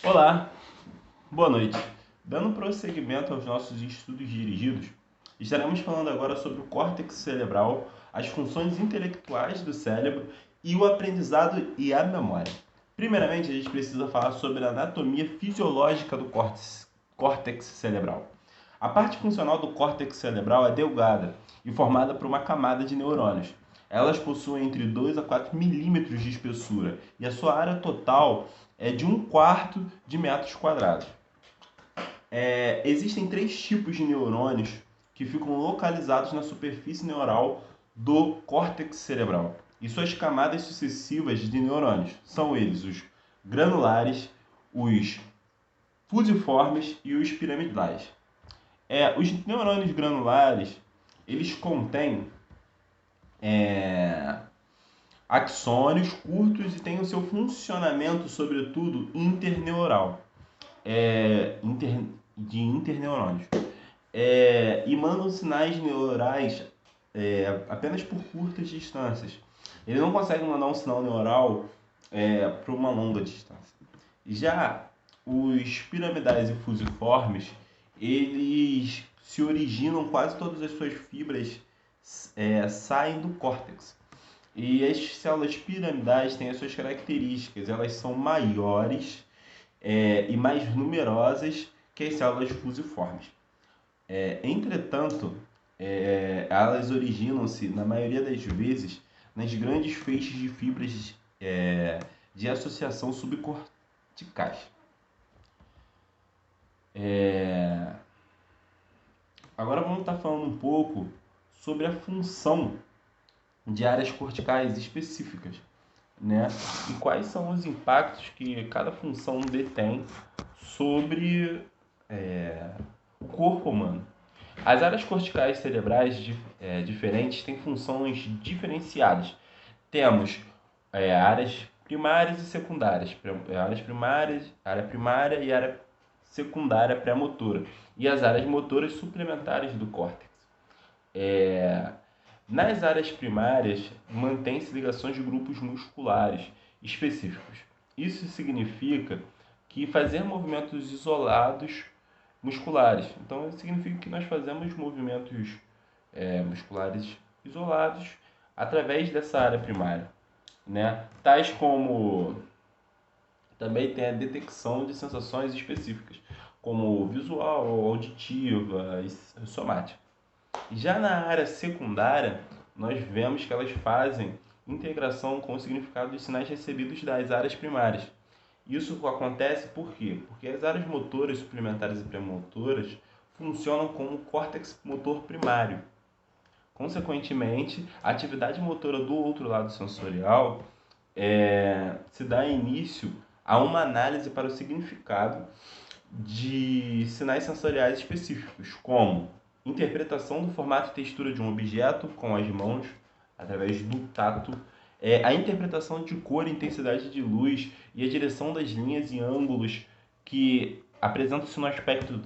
Olá, boa noite. Dando prosseguimento aos nossos estudos dirigidos, estaremos falando agora sobre o córtex cerebral, as funções intelectuais do cérebro e o aprendizado e a memória. Primeiramente, a gente precisa falar sobre a anatomia fisiológica do córtex cerebral. A parte funcional do córtex cerebral é delgada e formada por uma camada de neurônios. Elas possuem entre 2 a 4 milímetros de espessura e a sua área total é de 1/4 de metros quadrados. Existem três tipos de neurônios que ficam localizados na superfície neural do córtex cerebral. E suas camadas sucessivas de neurônios são eles os granulares, os fusiformes e os piramidais. Os neurônios granulares, eles contêm axônios curtos e têm o seu funcionamento, sobretudo, interneural, de interneurônios. E mandam sinais neurais apenas por curtas distâncias. Ele não consegue mandar um sinal neural para uma longa distância. Já os piramidais e fusiformes, eles se originam, quase todas as suas fibras saem do córtex. E as células piramidais têm as suas características, elas são maiores e mais numerosas que as células fusiformes. Entretanto, elas originam-se, na maioria das vezes, nas grandes feixes de fibras de associação subcorticais. Agora vamos estar falando um pouco sobre a função de áreas corticais específicas, né? E quais são os impactos que cada função detém sobre o corpo humano. As áreas corticais cerebrais diferentes têm funções diferenciadas. Temos áreas primárias e secundárias. Áreas primárias, área primária e área secundária pré-motora. E as áreas motoras suplementares do córtex. Nas áreas primárias, mantém-se ligações de grupos musculares específicos. Isso significa que fazer movimentos isolados musculares. Então, isso significa que nós fazemos movimentos musculares isolados através dessa área primária, né? Tais como também tem a detecção de sensações específicas, como visual, auditiva e somática. Já na área secundária, nós vemos que elas fazem integração com o significado dos sinais recebidos das áreas primárias. Isso acontece por quê? Porque as áreas motoras suplementares e premotoras funcionam como córtex motor primário. Consequentemente, a atividade motora do outro lado sensorial se dá início a uma análise para o significado de sinais sensoriais específicos, como interpretação do formato e textura de um objeto com as mãos, através do tato, a interpretação de cor, intensidade de luz e a direção das linhas e ângulos que apresentam-se no aspecto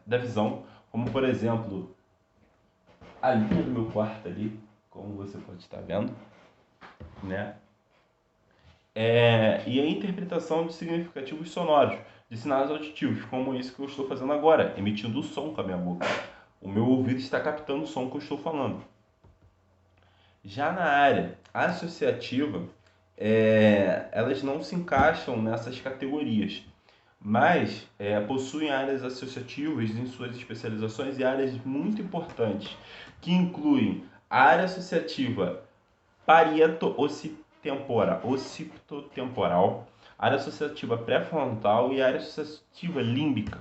da visão, como por exemplo a linha do meu quarto ali, como você pode estar vendo, né? E a interpretação de significativos sonoros, de sinais auditivos, como isso que eu estou fazendo agora, emitindo o som com a minha boca. O meu ouvido está captando o som que eu estou falando. Já na área associativa, elas não se encaixam nessas categorias, mas possuem áreas associativas em suas especializações e áreas muito importantes, que incluem a área associativa parieto-occipitotemporal, área associativa pré-frontal e área associativa límbica.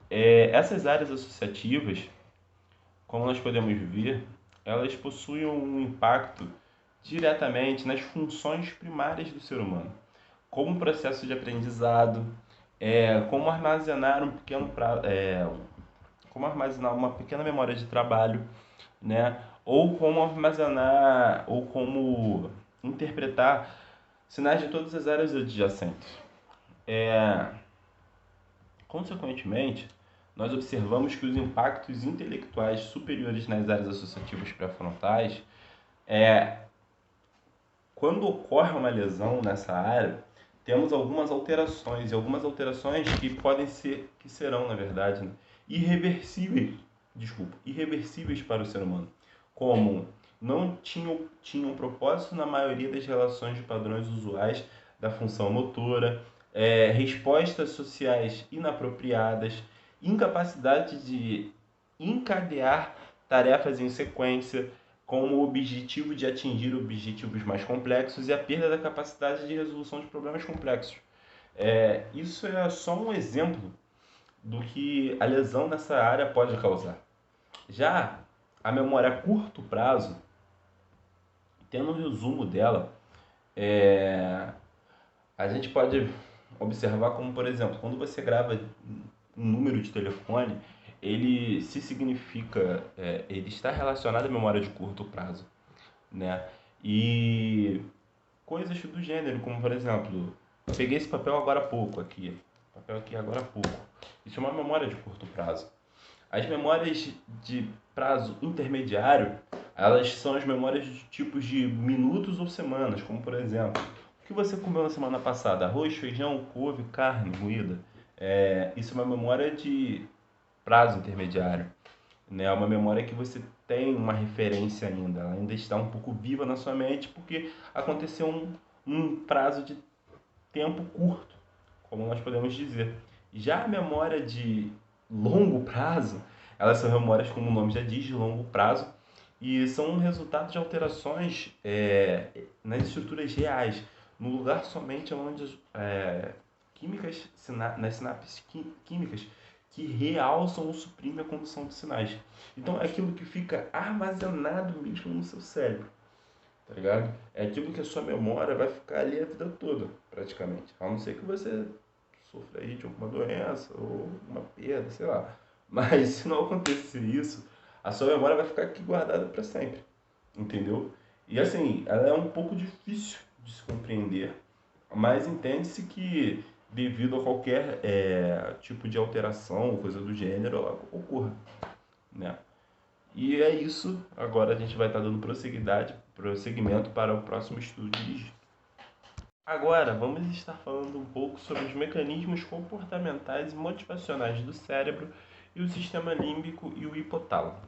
Essas áreas associativas, como nós podemos ver, elas possuem um impacto diretamente nas funções primárias do ser humano, como o processo de aprendizado, como armazenar como armazenar uma pequena memória de trabalho, né? Ou como armazenar, ou como interpretar sinais de todas as áreas adjacentes. Consequentemente, nós observamos que os impactos intelectuais superiores nas áreas associativas pré-frontais, quando ocorre uma lesão nessa área, temos algumas alterações, e algumas alterações que podem ser, que serão, na verdade, né, irreversíveis para o ser humano, como não tinham propósito na maioria das relações de padrões usuais da função motora, respostas sociais inapropriadas, incapacidade de encadear tarefas em sequência, com o objetivo de atingir objetivos mais complexos e a perda da capacidade de resolução de problemas complexos. Isso é só um exemplo do que a lesão nessa área pode causar. Já a memória a curto prazo, tendo um resumo dela, a gente pode observar como, por exemplo, quando você grava um número de telefone, ele se significa, ele está relacionado à memória de curto prazo, né? E coisas do gênero, como por exemplo, eu peguei esse papel agora há pouco aqui, papel aqui agora há pouco. Isso é uma memória de curto prazo. As memórias de prazo intermediário, elas são as memórias de tipos de minutos ou semanas, como por exemplo, o que você comeu na semana passada? Arroz, feijão, couve, carne, moída. Isso é uma memória de prazo intermediário, né? É uma memória que você tem uma referência ainda, ela ainda está um pouco viva na sua mente porque aconteceu um prazo de tempo curto, como nós podemos dizer. Já a memória de longo prazo, elas são memórias, como o nome já diz, de longo prazo, e são um resultado de alterações nas estruturas reais, no lugar somente onde químicas, nas sinapses químicas que realçam ou suprimem a condução de sinais. Então é aquilo que fica armazenado mesmo no seu cérebro, tá ligado? É aquilo que a sua memória vai ficar ali a vida toda, praticamente. A não ser que você sofra aí de alguma doença ou uma perda, sei lá. Mas se não acontecer isso, a sua memória vai ficar aqui guardada para sempre, entendeu? E assim, ela é um pouco difícil de se compreender, mas entende-se que devido a qualquer tipo de alteração, coisa do gênero, ela ocorra, né? E é isso. Agora a gente vai estar dando prosseguimento para o próximo estudo dirigido. Agora vamos estar falando um pouco sobre os mecanismos comportamentais e motivacionais do cérebro e o sistema límbico e o hipotálamo.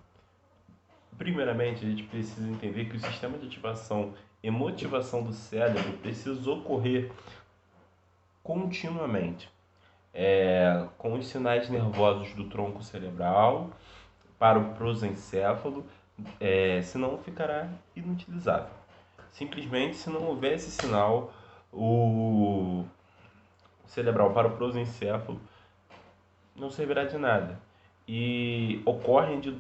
Primeiramente, a gente precisa entender que o sistema de ativação e motivação do cérebro precisa ocorrer continuamente, com os sinais nervosos do tronco cerebral para o prosencéfalo, senão ficará inutilizável. Simplesmente, se não houver esse sinal, o cerebral para o prosencéfalo não servirá de nada. E ocorrem de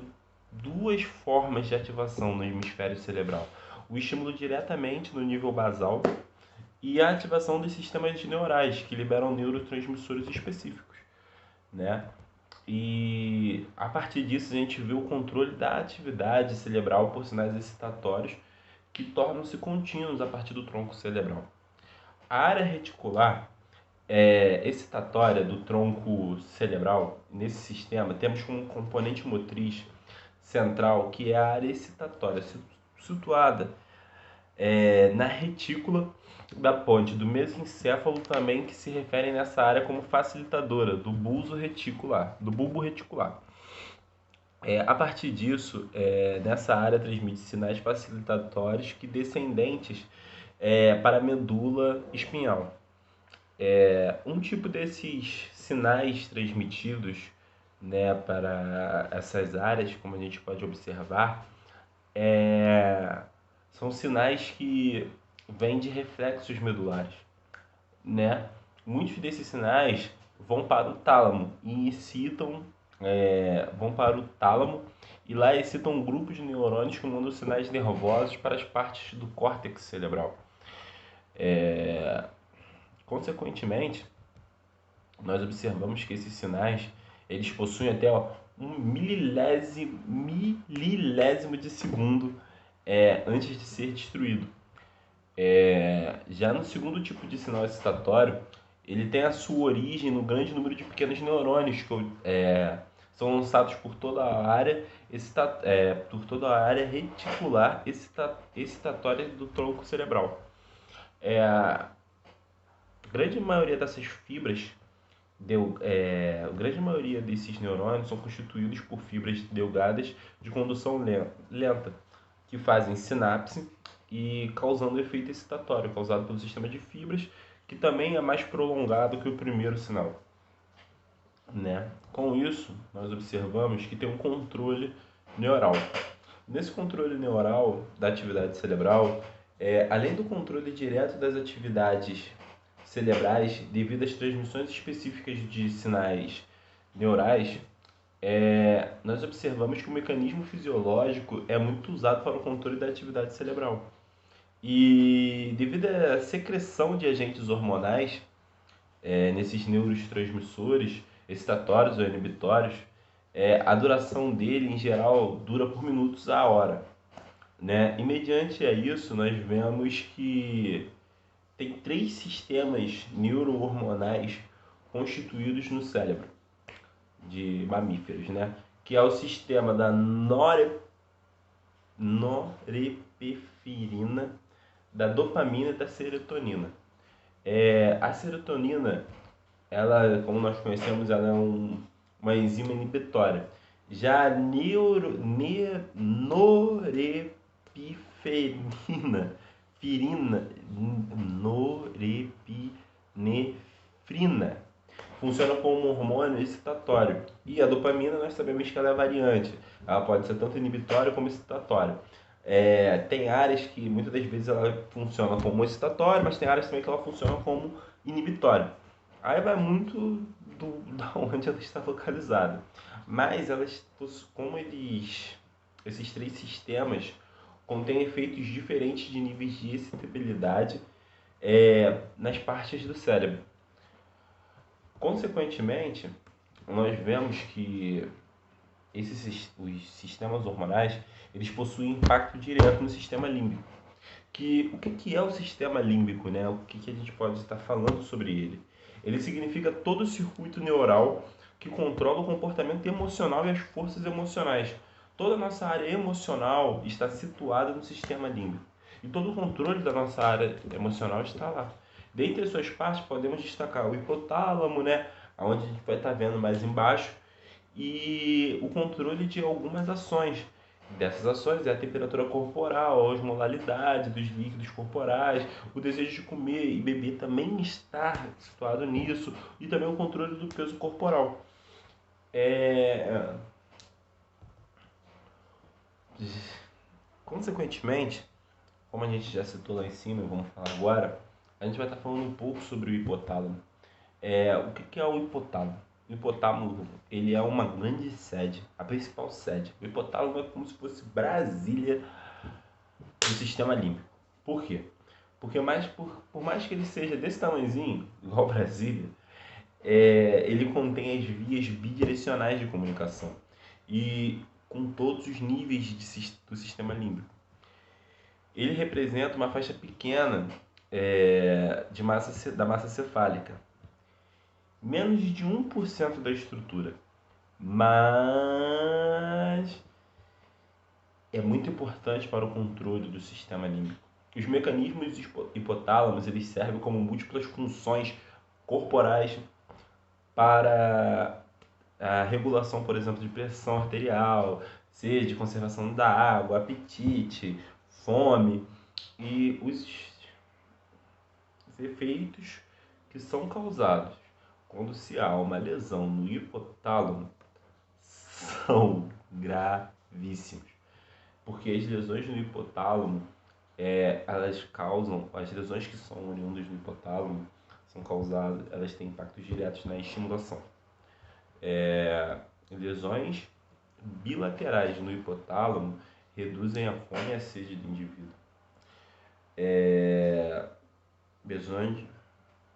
duas formas de ativação no hemisfério cerebral: o estímulo diretamente no nível basal e a ativação dos sistemas neurais que liberam neurotransmissores específicos, né? E a partir disso a gente vê o controle da atividade cerebral por sinais excitatórios que tornam-se contínuos a partir do tronco cerebral. A área reticular excitatória do tronco cerebral, nesse sistema, temos como componente motriz central, que é a área excitatória, situada na retícula da ponte do mesencéfalo, também, que se referem nessa área como facilitadora do bulbo reticular. A partir disso, nessa área transmite sinais facilitatórios que descendentes para a medula espinhal. Um tipo desses sinais transmitidos, né, para essas áreas, como a gente pode observar, são sinais que vêm de reflexos medulares, né? Muitos desses sinais vão para o tálamo e lá excitam grupos de neurônios que mandam sinais nervosos para as partes do córtex cerebral. Consequentemente, nós observamos que esses sinais eles possuem até um mililésimo de segundo antes de ser destruído. Já no segundo tipo de sinal excitatório, ele tem a sua origem no grande número de pequenos neurônios que são lançados por toda a área reticular excitatória do tronco cerebral. grande maioria dessas fibras, a grande maioria desses neurônios são constituídos por fibras delgadas de condução lenta, que fazem sinapse e causando efeito excitatório, causado pelo sistema de fibras, que também é mais prolongado que o primeiro sinal, né? Com isso, nós observamos que tem um controle neural. Nesse controle neural da atividade cerebral, além do controle direto das atividades cerebrais devido às transmissões específicas de sinais neurais, nós observamos que o mecanismo fisiológico é muito usado para o controle da atividade cerebral. E devido à secreção de agentes hormonais nesses neurotransmissores excitatórios ou inibitórios, a duração dele, em geral, dura por minutos a hora, né? E mediante a isso, nós vemos que tem 3 sistemas neurohormonais constituídos no cérebro de mamíferos, né? Que é o sistema da norepinefrina, da dopamina e da serotonina. A serotonina, ela, como nós conhecemos, ela é uma enzima inibitória. Já a norepinefrina funciona como um hormônio excitatório. E a dopamina, nós sabemos que ela é variante. Ela pode ser tanto inibitória como excitatória. Tem áreas que muitas das vezes ela funciona como excitatória, mas tem áreas também que ela funciona como inibitória. Aí vai muito da onde ela está localizada. Mas elas, como esses 3 sistemas contêm efeitos diferentes de níveis de excitabilidade nas partes do cérebro. Consequentemente, nós vemos que os sistemas hormonais, eles possuem impacto direto no sistema límbico. O que é o sistema límbico, né? O que a gente pode estar falando sobre ele? Ele significa todo o circuito neural que controla o comportamento emocional e as forças emocionais. Toda a nossa área emocional está situada no sistema límbico. E todo o controle da nossa área emocional está lá. Dentre as suas partes, podemos destacar o hipotálamo, né? Onde a gente vai estar vendo mais embaixo, e o controle de algumas ações. Dessas ações é a temperatura corporal, a osmolaridade dos líquidos corporais, o desejo de comer e beber também está situado nisso, e também o controle do peso corporal. Consequentemente, como a gente já citou lá em cima e vamos falar agora, a gente vai estar falando um pouco sobre o hipotálamo. O que é o hipotálamo? O hipotálamo, ele é uma grande sede, a principal sede. O hipotálamo é como se fosse Brasília do sistema límbico. Por quê? Porque por mais que ele seja desse tamanhozinho, igual Brasília, ele contém as vias bidirecionais de comunicação e com todos os níveis do sistema límbico. Ele representa uma faixa pequena da massa cefálica, menos de 1% da estrutura, mas é muito importante para o controle do sistema límbico. Os mecanismos hipotálamos, eles servem como múltiplas funções corporais para a regulação, por exemplo, de pressão arterial, sede, conservação da água, apetite, fome e os efeitos que são causados quando se há uma lesão no hipotálamo são gravíssimos, porque as lesões no hipotálamo, elas causam, as lesões que são oriundas do hipotálamo são causadas, elas têm impactos diretos na estimulação. Lesões bilaterais no hipotálamo reduzem a fome e a sede do indivíduo.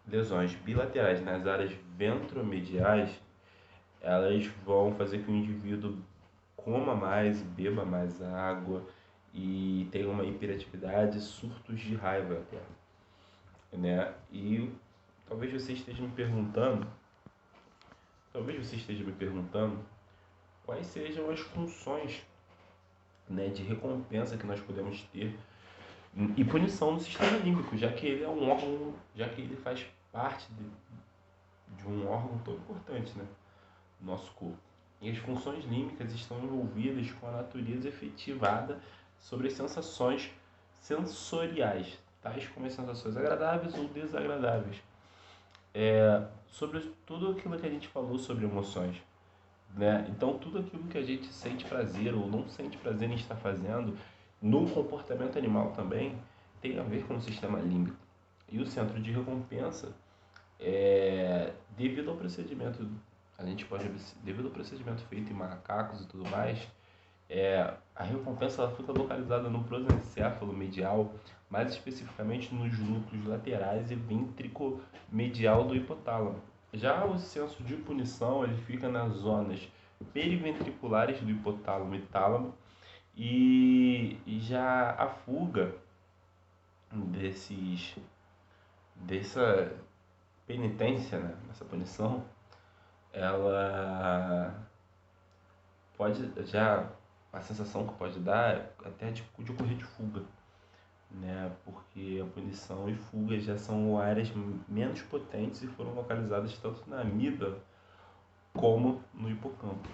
Lesões bilaterais nas áreas ventromediais, elas vão fazer que o indivíduo coma mais, beba mais água e tenha uma hiperatividade, surtos de raiva até, né? E talvez você esteja me perguntando quais sejam as funções, né, de recompensa que nós podemos ter e punição no sistema límbico, já que ele é um órgão, já que ele faz parte de um órgão tão importante, né? Do nosso corpo. E as funções límbicas estão envolvidas com a natureza efetivada sobre as sensações sensoriais, tais como as sensações agradáveis ou desagradáveis. Sobre tudo aquilo que a gente falou sobre emoções, né? Então, tudo aquilo que a gente sente prazer ou não sente prazer em estar fazendo, no comportamento animal também, tem a ver com o sistema límbico. E o centro de recompensa, devido ao procedimento, a gente pode, devido ao procedimento feito em macacos e tudo mais, a recompensa ela fica localizada no prosencéfalo medial, mais especificamente nos núcleos laterais e ventricomedial do hipotálamo. Já o senso de punição ele fica nas zonas periventriculares do hipotálamo e tálamo, e já a fuga dessa penitência, né, dessa punição, ela pode já a sensação que pode dar é até de ocorrer de fuga, né? Porque a punição e fuga já são áreas menos potentes e foram localizadas tanto na amígdala como no hipocampo.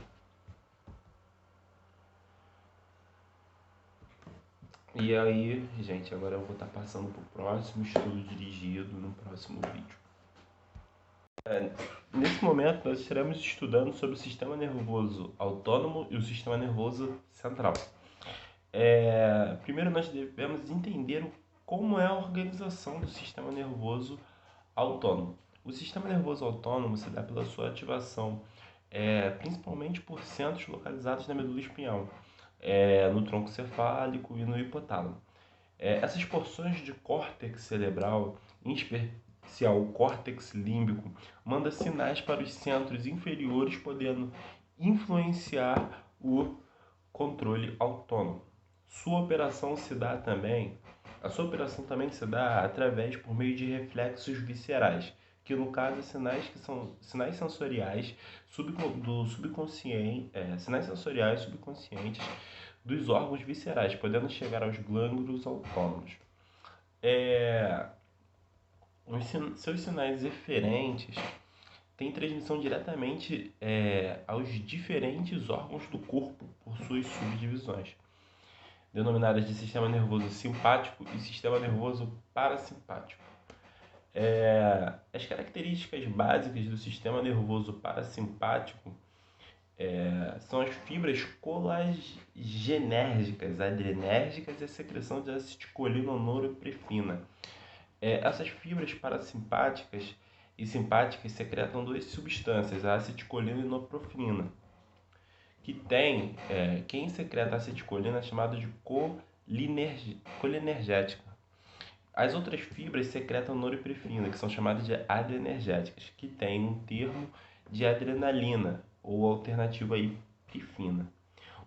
E aí, gente, agora eu vou estar passando para o próximo estudo dirigido no próximo vídeo. Nesse momento, nós estaremos estudando sobre o sistema nervoso autônomo e o sistema nervoso central. Primeiro, nós devemos entender como é a organização do sistema nervoso autônomo. O sistema nervoso autônomo se dá pela sua ativação, principalmente por centros localizados na medula espinhal, no tronco cefálico e no hipotálamo. Essas porções de córtex cerebral, em especial o córtex límbico, manda sinais para os centros inferiores, podendo influenciar o controle autônomo. A sua operação também se dá através por meio de reflexos viscerais, que no caso sinais que são sinais sensoriais do subconsciente, sinais sensoriais subconscientes dos órgãos viscerais, podendo chegar aos glândulos autônomos. Seus sinais eferentes têm transmissão diretamente aos diferentes órgãos do corpo por suas subdivisões, denominadas de sistema nervoso simpático e sistema nervoso parasimpático. As características básicas do sistema nervoso parasimpático são as fibras colagenérgicas, adrenérgicas e a secreção de acetilcolina ou norepinefrina. Essas fibras parasimpáticas e simpáticas secretam duas substâncias, a acetilcolina e a norepinefrina, que tem, quem secreta a acetilcolina é chamado de colinergética. As outras fibras secretam norepinefrina, que são chamadas de adrenergéticas, que tem um termo de adrenalina, ou alternativa aí, pifina.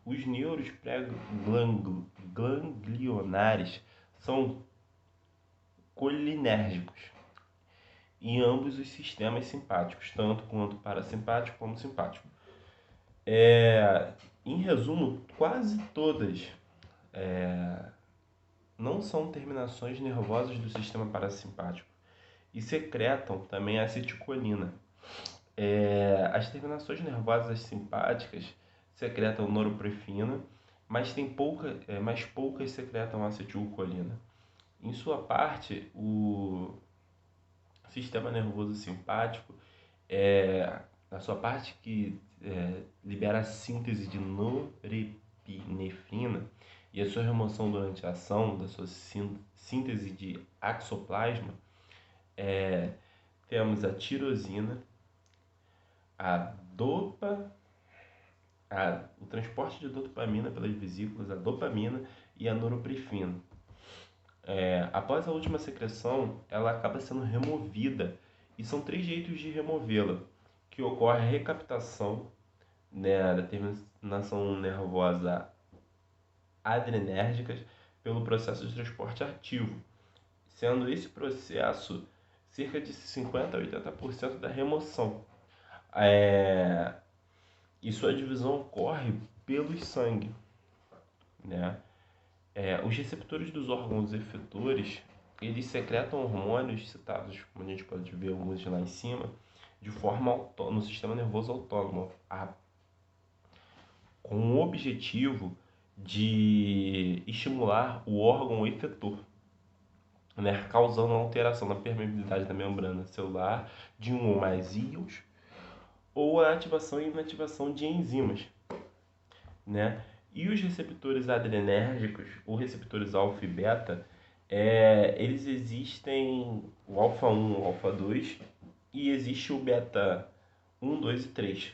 Os neuros pré-ganglionares são colinérgicos em ambos os sistemas simpáticos, tanto quanto parasimpático como simpático. Em resumo, quase todas não são terminações nervosas do sistema parasimpático e secretam também a acetilcolina. As terminações nervosas simpáticas secretam norepinefrina, mas poucas secretam acetilcolina. Em sua parte, o sistema nervoso simpático a sua parte que libera a síntese de norepinefrina e a sua remoção durante a ação da sua síntese de axoplasma, temos a tirosina, o transporte de dopamina pelas vesículas, a dopamina e a norepinefrina. Após a última secreção, ela acaba sendo removida, e são 3 jeitos de removê-la, que ocorre a recaptação, né, da terminação nervosa adrenérgicas pelo processo de transporte ativo, sendo esse processo cerca de 50 a 80% da remoção. E sua divisão ocorre pelo sangue, né? Os receptores dos órgãos efetores eles secretam hormônios citados, como a gente pode ver alguns lá em cima, de forma no sistema nervoso autônomo, com o objetivo de estimular o órgão efetor, né, causando alteração na permeabilidade da membrana celular de um ou mais íons, ou a ativação e inativação de enzimas, né? E os receptores adrenérgicos, ou receptores alfa e beta, eles existem o alfa 1, o alfa 2, e existe o beta 1, 2 e 3,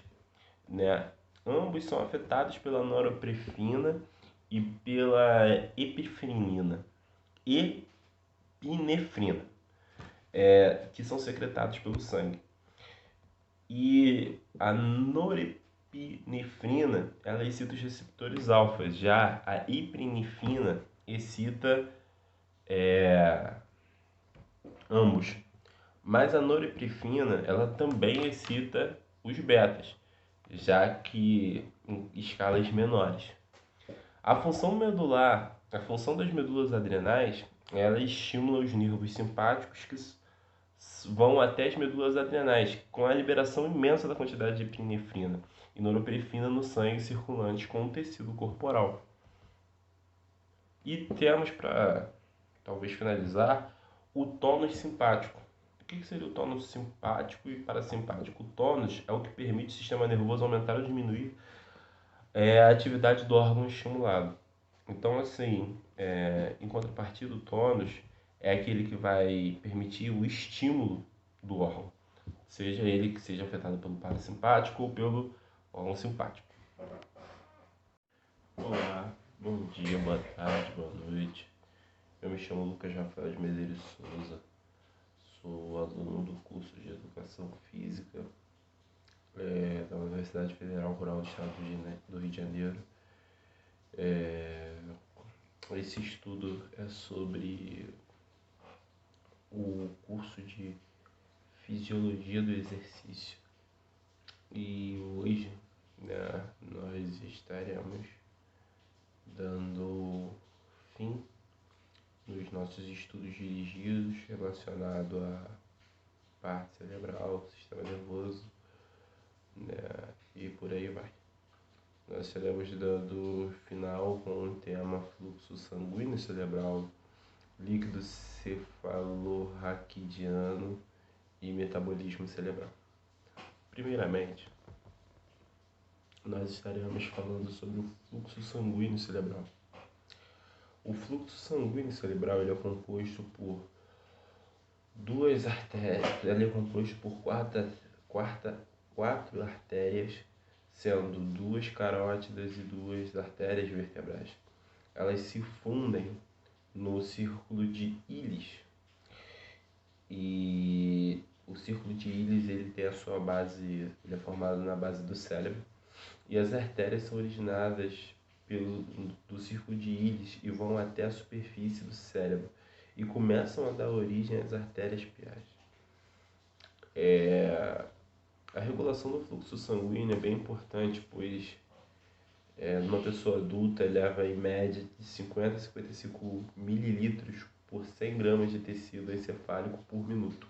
né? Ambos são afetados pela norepinefrina e pela epinefrina, que são secretados pelo sangue. E a norepinefrina, ela excita os receptores alfa, já a epinefrina excita ambos. Mas a norepinefrina, ela também excita os betas, já que em escalas menores. A função medular, a função das medulas adrenais, ela estimula os nervos simpáticos que vão até as medulas adrenais, com a liberação imensa da quantidade de epinefrina e norepinefrina no sangue circulante com o tecido corporal. E temos, para talvez finalizar, o tônus simpático. O que seria o tônus simpático e parasimpático? O tônus é o que permite o sistema nervoso aumentar ou diminuir a atividade do órgão estimulado. Então, assim, em contrapartida, o tônus é aquele que vai permitir o estímulo do órgão, seja ele que seja afetado pelo parasimpático ou pelo órgão simpático. Olá, bom dia, boa tarde, boa noite. Eu me chamo Lucas Rafael de Medeiros Souza, sou aluno do curso de Educação Física da Universidade Federal Rural do Estado do Rio de Janeiro. Esse estudo é sobre o curso de Fisiologia do Exercício. E hoje, né, nós estaremos dando fim nos nossos estudos dirigidos relacionados à parte cerebral, sistema nervoso, né, e por aí vai. Nós estaremos dando final com o tema fluxo sanguíneo cerebral, líquido cefalorraquidiano e metabolismo cerebral. Primeiramente, nós estaremos falando sobre o fluxo sanguíneo cerebral. O fluxo sanguíneo cerebral ele é composto por duas artérias, ele é composto por quatro artérias, sendo duas carótidas e duas artérias vertebrais. Elas se fundem no círculo de Illes. E o círculo de Illes ele tem a sua base, ele é formado na base do cérebro. E as artérias são originadas do círculo de Illes e vão até a superfície do cérebro e começam a dar origem às artérias piais. A regulação do fluxo sanguíneo é bem importante, pois numa pessoa adulta leva em média de 50 a 55 mililitros por 100 gramas de tecido encefálico por minuto.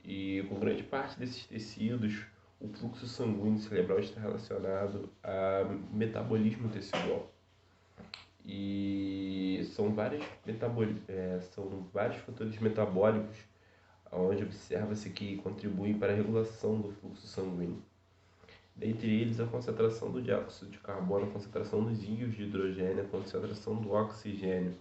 E com grande parte desses tecidos, o fluxo sanguíneo cerebral está relacionado a metabolismo tecidual. E são vários fatores metabólicos onde observa-se que contribuem para a regulação do fluxo sanguíneo. Dentre eles, a concentração do dióxido de carbono, a concentração dos íons de hidrogênio, a concentração do oxigênio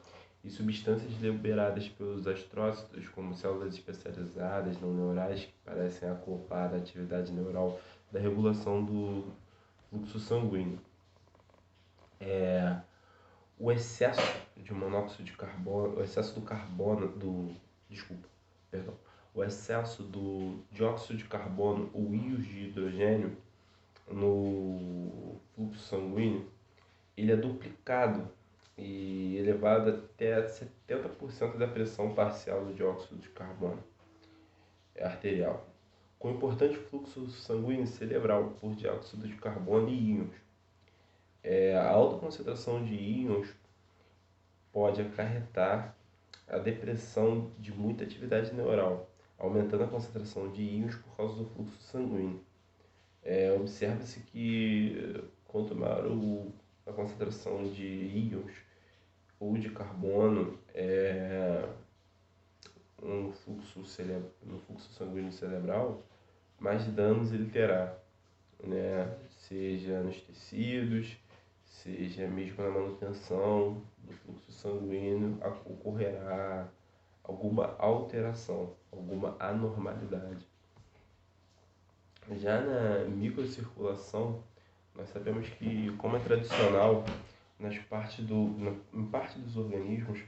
e substâncias liberadas pelos astrócitos, como células especializadas não neurais que parecem acoplar a atividade neural da regulação do fluxo sanguíneo. O excesso de monóxido de carbono, o excesso do dióxido de carbono ou íons de hidrogênio no fluxo sanguíneo, ele é duplicado e elevado até 70% da pressão parcial do dióxido de carbono arterial, com importante fluxo sanguíneo cerebral por dióxido de carbono e íons. A alta concentração de íons pode acarretar a depressão de muita atividade neural, aumentando a concentração de íons por causa do fluxo sanguíneo. Observa-se que quanto maior a concentração de íons ou de carbono no fluxo sanguíneo cerebral, mais danos ele terá, né? Seja nos tecidos, seja mesmo na manutenção do fluxo sanguíneo, ocorrerá alguma alteração, alguma anormalidade. Já na microcirculação, nós sabemos que, como é tradicional, em parte dos organismos,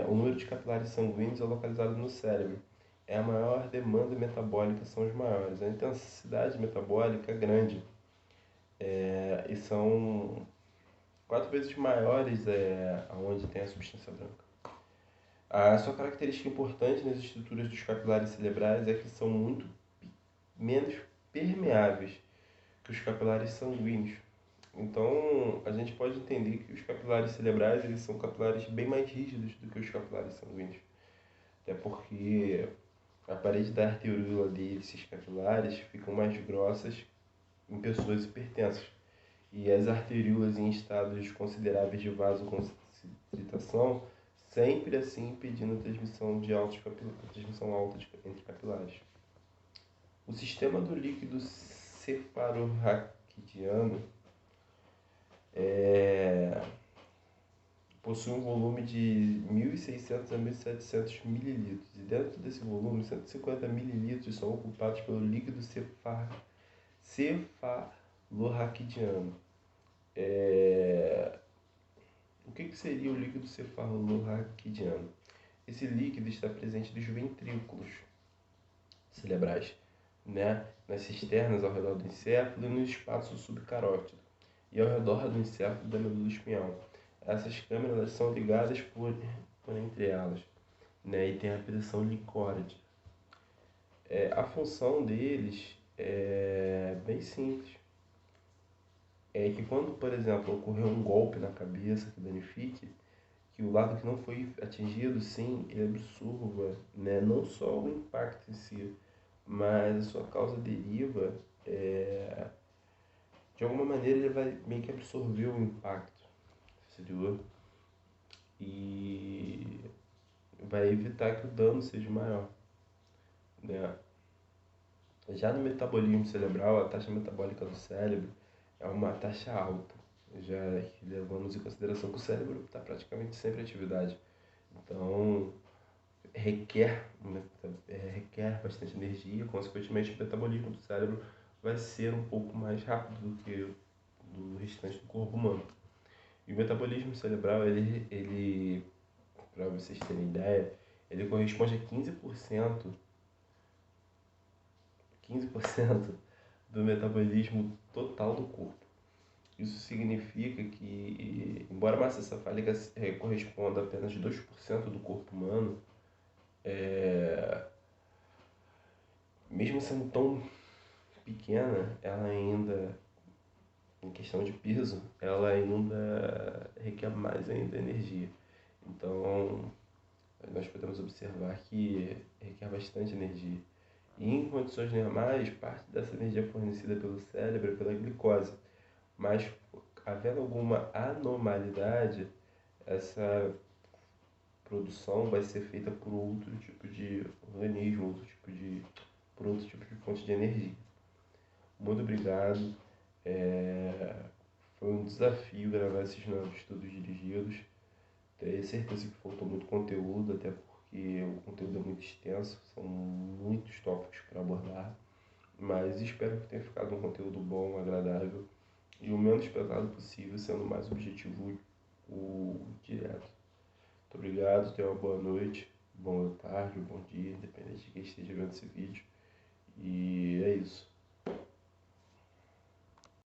o número de capilares sanguíneos é localizado no cérebro. A maior demanda metabólica são os maiores. A intensidade metabólica é grande. E são 4 vezes maiores onde tem a substância branca. A sua característica importante nas estruturas dos capilares cerebrais é que são muito menos permeáveis que os capilares sanguíneos. Então, a gente pode entender que os capilares cerebrais eles são capilares bem mais rígidos do que os capilares sanguíneos. Até porque a parede da arteríola desses capilares ficam mais grossas em pessoas hipertensas. E as arteríolas em estados consideráveis de vasoconstricção sempre assim impedindo a transmissão entre capilares. O sistema do líquido cefalorraquidiano possui um volume de 1.600 a 1.700 mililitros. E dentro desse volume, 150 mililitros são ocupados pelo líquido cefalorraquidiano. O que seria o líquido cefalorraquidiano? Esse líquido está presente nos ventrículos cerebrais, né? Nas cisternas ao redor do encéfalo e no espaço subcarótido e ao redor do encéfalo da medula espinhal. Essas câmeras são ligadas por entre elas, né? E tem a pressão licórdia. A função deles é bem simples. É que quando, por exemplo, ocorrer um golpe na cabeça que danifique, que o lado que não foi atingido, sim, ele absorva, né? Não só o impacto em si, mas a sua causa deriva, de alguma maneira ele vai meio que absorver o impacto, entendeu? E vai evitar que o dano seja maior, né? Já no metabolismo cerebral, a taxa metabólica do cérebro é uma taxa alta, já que levamos em consideração que o cérebro está praticamente sempre em atividade. Então, requer bastante energia, consequentemente o metabolismo do cérebro vai ser um pouco mais rápido do que do restante do corpo humano. E o metabolismo cerebral, ele para vocês terem ideia, ele corresponde a 15% do metabolismo total do corpo. Isso significa que, embora a massa encefálica corresponda a apenas 2% do corpo humano, mesmo sendo tão pequena, ela ainda, em questão de peso, ela ainda requer mais ainda energia. Então, nós podemos observar que requer bastante energia. E em condições normais, parte dessa energia é fornecida pelo cérebro pela glicose. Mas, havendo alguma anormalidade, essa produção vai ser feita por outro tipo de organismo, por outro tipo de fonte de energia. Muito obrigado. Foi um desafio gravar esses novos estudos dirigidos. Tenho certeza que faltou muito conteúdo, até porque o conteúdo é muito extenso, são muitos tópicos para abordar, mas espero que tenha ficado um conteúdo bom, agradável e o menos pesado possível, sendo mais objetivo o direto. Muito obrigado, tenha uma boa noite, boa tarde, bom dia, independente de quem esteja vendo esse vídeo. E é isso.